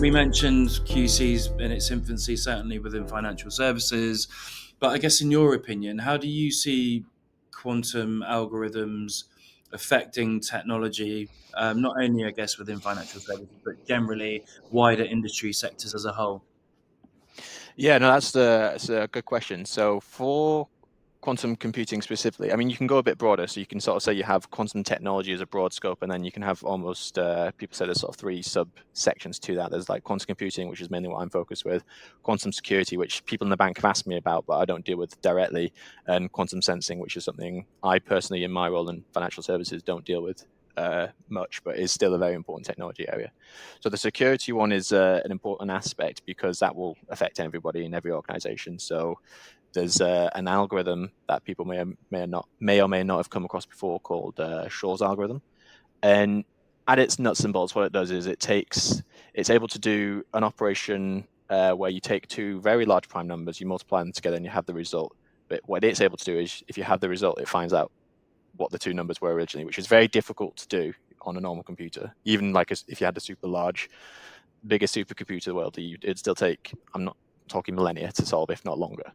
we mentioned QC's in its infancy, certainly within financial services. But I guess, in your opinion, how do you see quantum algorithms affecting technology, not only, I guess, within financial services, but generally wider industry sectors as a whole? Yeah, no, that's a good question. So for quantum computing specifically, I mean, you can go a bit broader. So you can sort of say you have quantum technology as a broad scope, and then you can have almost people say there's sort of three subsections to that. There's like quantum computing, which is mainly what I'm focused with, quantum security, which people in the bank have asked me about, but I don't deal with directly, and quantum sensing, which is something I personally, in my role in financial services, don't deal with much, but is still a very important technology area. So the security one is an important aspect because that will affect everybody in every organization. So there's an algorithm that people may or may not have come across before called Shaw's algorithm, and at its nuts and bolts, what it does is it's able to do an operation where you take two very large prime numbers, you multiply them together, and you have the result. But what it's able to do is, if you have the result, it finds out what the two numbers were originally, which is very difficult to do on a normal computer. Even like if you had a super large, biggest supercomputer in the world, it'd still take, I'm not talking millennia to solve, if not longer.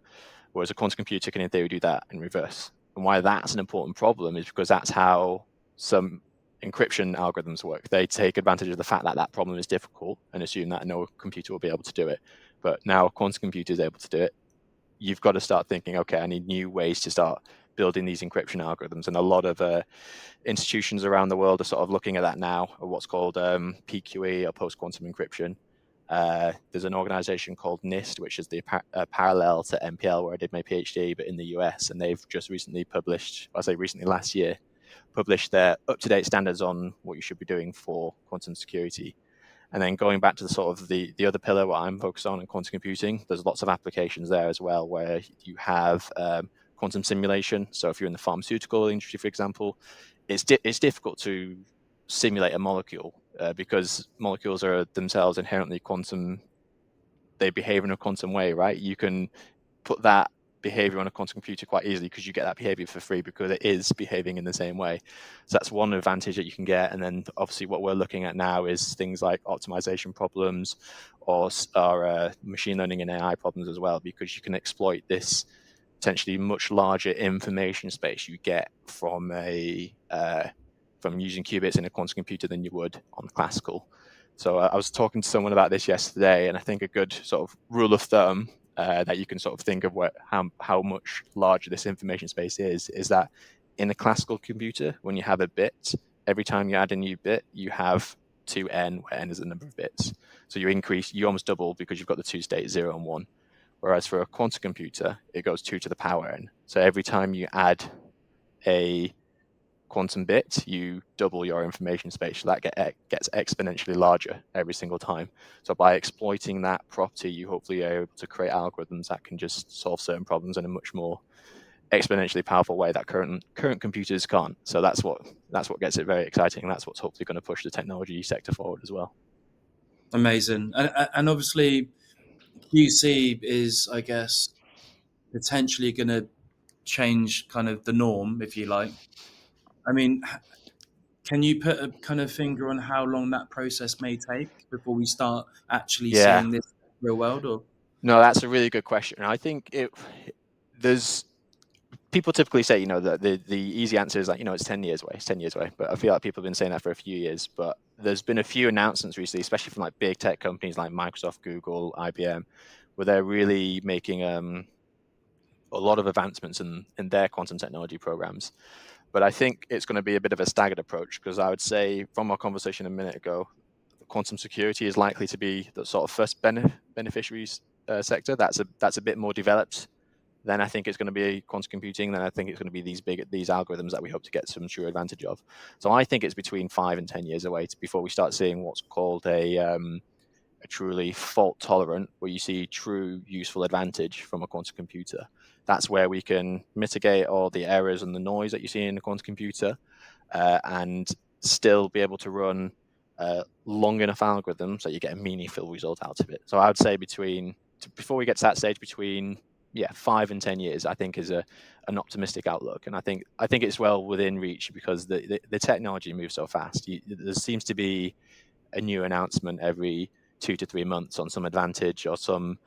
Whereas a quantum computer can, in theory, do that in reverse. And why that's an important problem is because that's how some encryption algorithms work. They take advantage of the fact that that problem is difficult and assume that no computer will be able to do it. But now a quantum computer is able to do it. You've got to start thinking, okay, I need new ways to start building these encryption algorithms. And a lot of institutions around the world are sort of looking at that now, or what's called PQE, or post-quantum encryption. There's an organization called NIST, which is the parallel to MPL, where I did my PhD, but in the US, and they've just recently published, I say recently, last year, published their up-to-date standards on what you should be doing for quantum security. And then going back to the sort of the other pillar, what I'm focused on in quantum computing, there's lots of applications there as well, where you have quantum simulation. So if you're in the pharmaceutical industry, for example, it's difficult to simulate a molecule because molecules are themselves inherently quantum. They behave in a quantum way, right? You can put that behavior on a quantum computer quite easily because you get that behavior for free because it is behaving in the same way. So that's one advantage that you can get. And then obviously what we're looking at now is things like optimization problems or machine learning and AI problems as well, because you can exploit this potentially much larger information space you get from from using qubits in a quantum computer than you would on classical. So I was talking to someone about this yesterday, and I think a good sort of rule of thumb that you can sort of think of how much larger this information space is that in a classical computer, when you have a bit, every time you add a new bit, you have 2n, where n is the number of bits. So you almost double because you've got the two states, 0 and 1. Whereas for a quantum computer, it goes 2 to the power n. So every time you add a quantum bit, you double your information space. So that gets exponentially larger every single time. So by exploiting that property, you hopefully are able to create algorithms that can just solve certain problems in a much more exponentially powerful way that current computers can't. So that's what gets it very exciting. And that's what's hopefully going to push the technology sector forward as well. Amazing. And obviously, QC is, I guess, potentially going to change kind of the norm, if you like. I mean, can you put a kind of finger on how long that process may take before we start actually Yeah, seeing this real world? Or no, that's a really good question. I think there's people typically say, that the easy answer is like, it's 10 years away. It's 10 years away. But I feel like people have been saying that for a few years. But there's been a few announcements recently, especially from like big tech companies like Microsoft, Google, IBM, where they're really making a lot of advancements in their quantum technology programs. But I think it's going to be a bit of a staggered approach because I would say from our conversation a minute ago, quantum security is likely to be the sort of first beneficiaries sector. That's a bit more developed. Then I think it's going to be quantum computing. Then I think it's going to be these algorithms that we hope to get some true advantage of. So I think it's between 5 and 10 years away before we start seeing what's called a truly fault tolerant, where you see true useful advantage from a quantum computer. That's where we can mitigate all the errors and the noise that you see in a quantum computer, and still be able to run long enough algorithms that you get a meaningful result out of it. So I would say before we get to that stage, between 5 and 10 years, I think is an optimistic outlook, and I think it's well within reach because the technology moves so fast. There seems to be a new announcement every 2 to 3 months on some advantage or some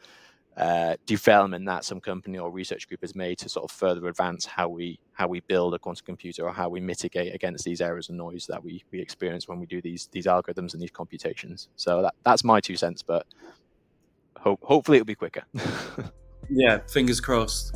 development that some company or research group has made to sort of further advance how we build a quantum computer, or how we mitigate against these errors and noise that we experience when we do these algorithms and these computations. So that's my 2 cents, but hopefully it'll be quicker. Yeah, fingers crossed.